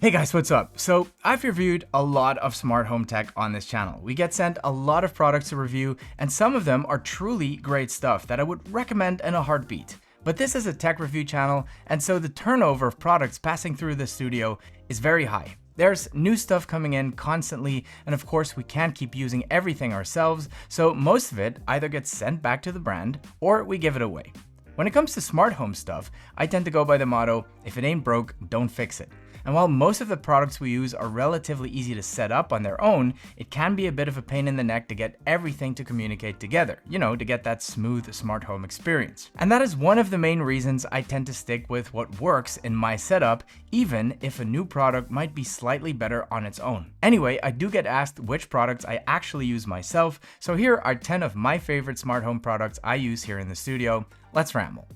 Hey guys, what's up? So I've reviewed a lot of smart home tech on this channel. We get sent a lot of products to review, and some of them are truly great stuff that I would recommend in a heartbeat. But this is a tech review channel, and so the turnover of products passing through the studio is very high. There's new stuff coming in constantly, and of course we can't keep using everything ourselves, so most of it either gets sent back to the brand or we give it away. When it comes to smart home stuff, I tend to go by the motto, if it ain't broke, don't fix it. And while most of the products we use are relatively easy to set up on their own, it can be a bit of a pain in the neck to get everything to communicate together, to get that smooth smart home experience. And that is one of the main reasons I tend to stick with what works in my setup, even if a new product might be slightly better on its own. Anyway, I do get asked which products I actually use myself, so here are 10 of my favorite smart home products I use here in the studio. Let's ramble.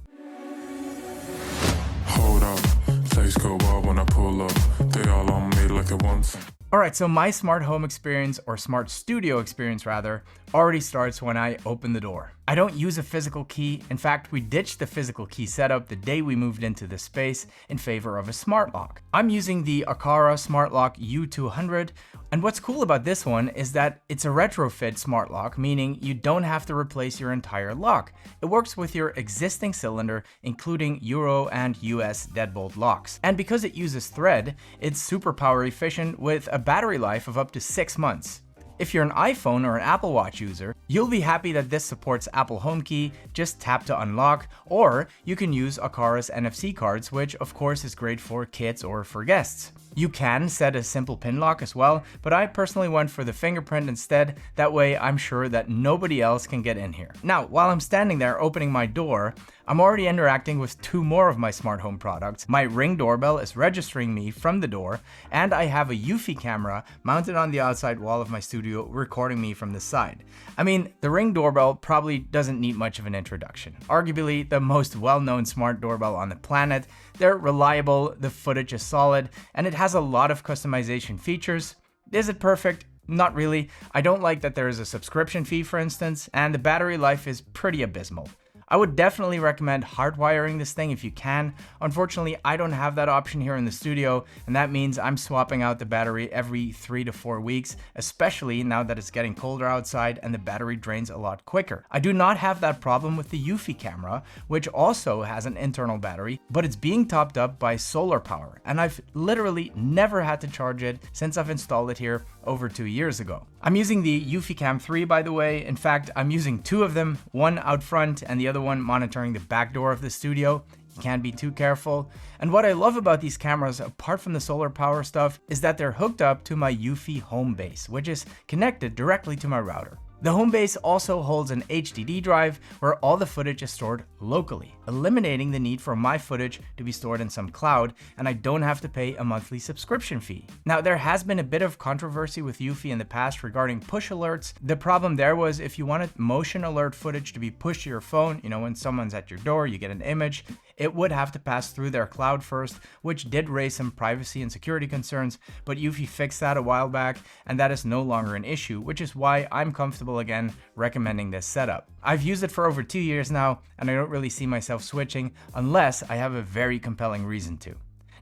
Hold up, face go wild when I pull up. They all on me like it once. Alright, so my smart home experience, or smart studio experience rather, already starts when I open the door. I don't use a physical key. In fact, we ditched the physical key setup the day we moved into this space in favor of a smart lock. I'm using the Aqara Smart Lock U200, and what's cool about this one is that it's a retrofit smart lock, meaning you don't have to replace your entire lock. It works with your existing cylinder, including Euro and US deadbolt locks. And because it uses thread, it's super power efficient with a battery life of up to 6 months. If you're an iPhone or an Apple Watch user, you'll be happy that this supports Apple HomeKey, just tap to unlock, or you can use Aqara's NFC cards, which of course is great for kids or for guests. You can set a simple pin lock as well, but I personally went for the fingerprint instead. That way I'm sure that nobody else can get in here. Now, while I'm standing there opening my door, I'm already interacting with 2 more of my smart home products. My Ring doorbell is registering me from the door, and I have a Eufy camera mounted on the outside wall of my studio recording me from the side. I mean, the Ring doorbell probably doesn't need much of an introduction. Arguably the most well-known smart doorbell on the planet. They're reliable, the footage is solid, and it has a lot of customization features. Is it perfect? Not really. I don't like that there is a subscription fee, for instance, and the battery life is pretty abysmal. I would definitely recommend hardwiring this thing if you can. Unfortunately, I don't have that option here in the studio, and that means I'm swapping out the battery every 3 to 4 weeks, especially now that it's getting colder outside and the battery drains a lot quicker. I do not have that problem with the Eufy camera, which also has an internal battery, but it's being topped up by solar power, and I've literally never had to charge it since I've installed it here over 2 years ago. I'm using the Eufy Cam 3, by the way. In fact, I'm using 2 of them, one out front and the other one monitoring the back door of the studio. You can't be too careful. And what I love about these cameras, apart from the solar power stuff, is that they're hooked up to my Eufy home base, which is connected directly to my router. The home base also holds an SSD drive where all the footage is stored locally, eliminating the need for my footage to be stored in some cloud, and I don't have to pay a monthly subscription fee. Now, there has been a bit of controversy with Eufy in the past regarding push alerts. The problem there was if you wanted motion alert footage to be pushed to your phone, when someone's at your door, you get an image, it would have to pass through their cloud first, which did raise some privacy and security concerns, but Eufy fixed that a while back, and that is no longer an issue, which is why I'm comfortable again recommending this setup. I've used it for over 2 years now, and I don't really see myself switching unless I have a very compelling reason to.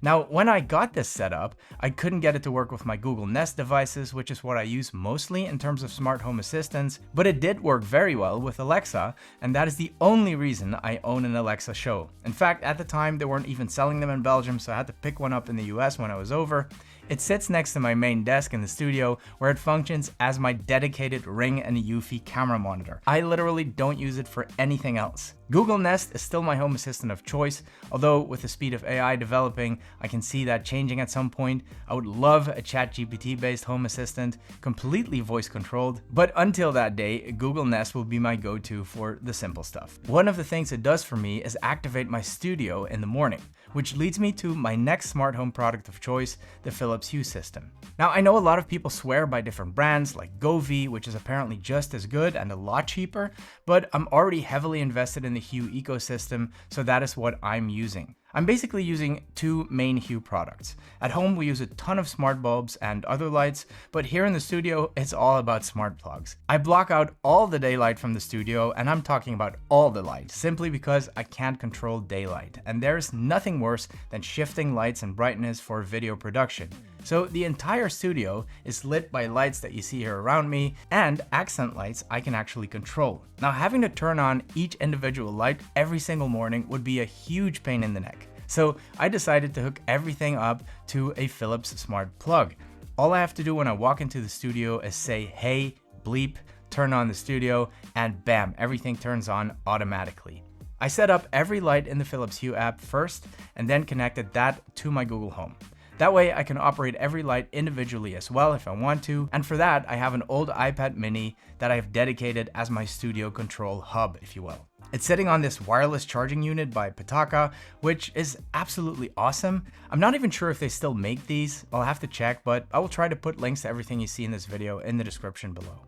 Now, when I got this set up, I couldn't get it to work with my Google Nest devices, which is what I use mostly in terms of smart home assistants, but it did work very well with Alexa, and that is the only reason I own an Alexa Show. In fact, at the time, they weren't even selling them in Belgium, so I had to pick one up in the US when I was over. It sits next to my main desk in the studio, where it functions as my dedicated Ring and Eufy camera monitor. I literally don't use it for anything else. Google Nest is still my home assistant of choice, although with the speed of AI developing, I can see that changing at some point. I would love a ChatGPT-based home assistant, completely voice controlled, but until that day, Google Nest will be my go-to for the simple stuff. One of the things it does for me is activate my studio in the morning, which leads me to my next smart home product of choice, the Philips Hue system. Now, I know a lot of people swear by different brands like Govee, which is apparently just as good and a lot cheaper, but I'm already heavily invested in the Hue ecosystem, so that is what I'm using. I'm basically using two main Hue products. At home, we use a ton of smart bulbs and other lights, but here in the studio, it's all about smart plugs. I block out all the daylight from the studio, and I'm talking about all the light, simply because I can't control daylight, and there's nothing worse than shifting lights and brightness for video production. So the entire studio is lit by lights that you see here around me, and accent lights I can actually control. Now, having to turn on each individual light every single morning would be a huge pain in the neck. So I decided to hook everything up to a Philips smart plug. All I have to do when I walk into the studio is say, hey, bleep, turn on the studio, and bam, everything turns on automatically. I set up every light in the Philips Hue app first, and then connected that to my Google Home. That way I can operate every light individually as well if I want to, and for that I have an old iPad mini that I've dedicated as my studio control hub, if you will. It's sitting on this wireless charging unit by Pitaka, which is absolutely awesome. I'm not even sure if they still make these, I'll have to check, but I will try to put links to everything you see in this video in the description below.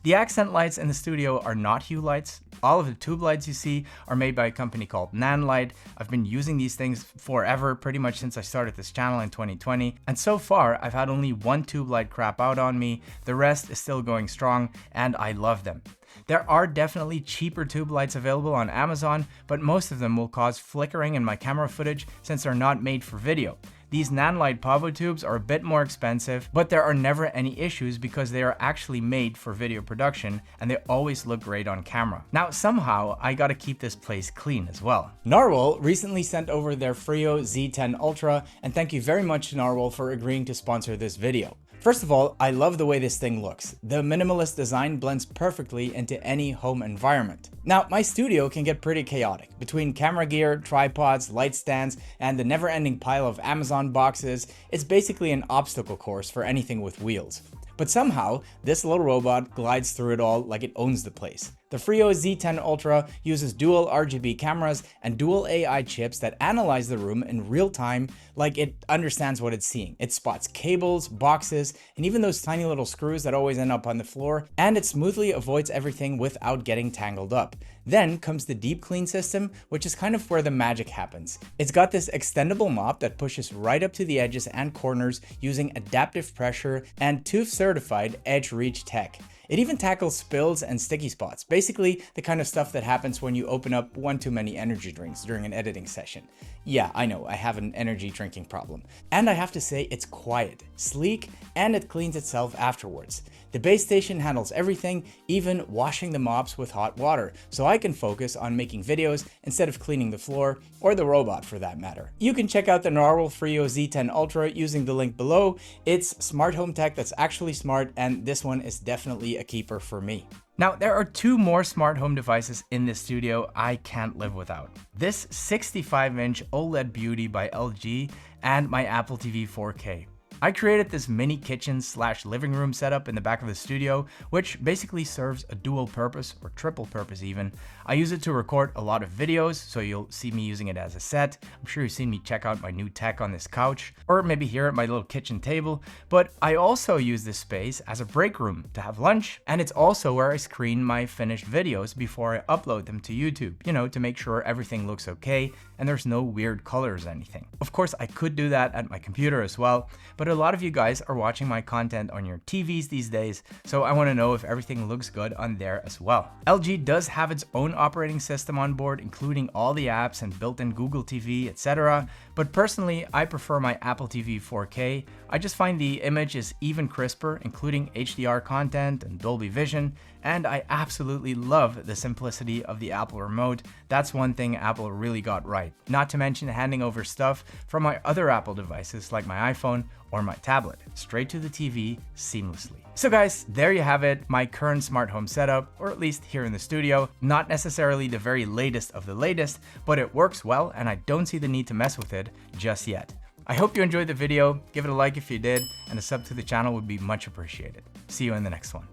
The accent lights in the studio are not Hue lights. All of the tube lights you see are made by a company called Nanlite. I've been using these things forever, pretty much since I started this channel in 2020. And so far, I've had only one tube light crap out on me. The rest is still going strong, and I love them. There are definitely cheaper tube lights available on Amazon, but most of them will cause flickering in my camera footage since they're not made for video. These Nanlite Pavo tubes are a bit more expensive, but there are never any issues because they are actually made for video production and they always look great on camera. Now, somehow, I gotta keep this place clean as well. Narwal recently sent over their Freo Z10 Ultra, and thank you very much to Narwal for agreeing to sponsor this video. First of all, I love the way this thing looks. The minimalist design blends perfectly into any home environment. Now, my studio can get pretty chaotic. Between camera gear, tripods, light stands, and the never-ending pile of Amazon boxes, it's basically an obstacle course for anything with wheels. But somehow, this little robot glides through it all like it owns the place. The Freo Z10 Ultra uses dual RGB cameras and dual AI chips that analyze the room in real time like it understands what it's seeing. It spots cables, boxes, and even those tiny little screws that always end up on the floor, and it smoothly avoids everything without getting tangled up. Then comes the deep clean system, which is kind of where the magic happens. It's got this extendable mop that pushes right up to the edges and corners using adaptive pressure and TÜV certified edge reach tech. It even tackles spills and sticky spots, basically the kind of stuff that happens when you open up one too many energy drinks during an editing session. Yeah, I know, I have an energy drinking problem. And I have to say, it's quiet, sleek, and it cleans itself afterwards. The base station handles everything, even washing the mops with hot water, so I can focus on making videos instead of cleaning the floor, or the robot for that matter. You can check out the Narwal Freo Z10 Ultra using the link below. It's smart home tech that's actually smart, and this one is definitely a keeper for me. Now, there are two more smart home devices in this studio I can't live without. This 65-inch OLED beauty by LG and my Apple TV 4K. I created this mini kitchen / living room setup in the back of the studio, which basically serves a dual purpose, or triple purpose even. I use it to record a lot of videos, so you'll see me using it as a set. I'm sure you've seen me check out my new tech on this couch, or maybe here at my little kitchen table, but I also use this space as a break room to have lunch, and it's also where I screen my finished videos before I upload them to YouTube, you know, to make sure everything looks okay and there's no weird colors or anything. Of course, I could do that at my computer as well, but a lot of you guys are watching my content on your TVs these days, so I want to know if everything looks good on there as well. LG does have its own operating system on board, including all the apps and built-in Google TV, etc. But personally, I prefer my Apple TV 4K. I just find the image is even crisper, including HDR content and Dolby Vision, and I absolutely love the simplicity of the Apple remote. That's one thing Apple really got right. Not to mention handing over stuff from my other Apple devices like my iPhone or my tablet, straight to the TV seamlessly. So guys, there you have it, my current smart home setup, or at least here in the studio. Not necessarily the very latest of the latest, but it works well and I don't see the need to mess with it just yet. I hope you enjoyed the video, give it a like if you did, and a sub to the channel would be much appreciated. See you in the next one.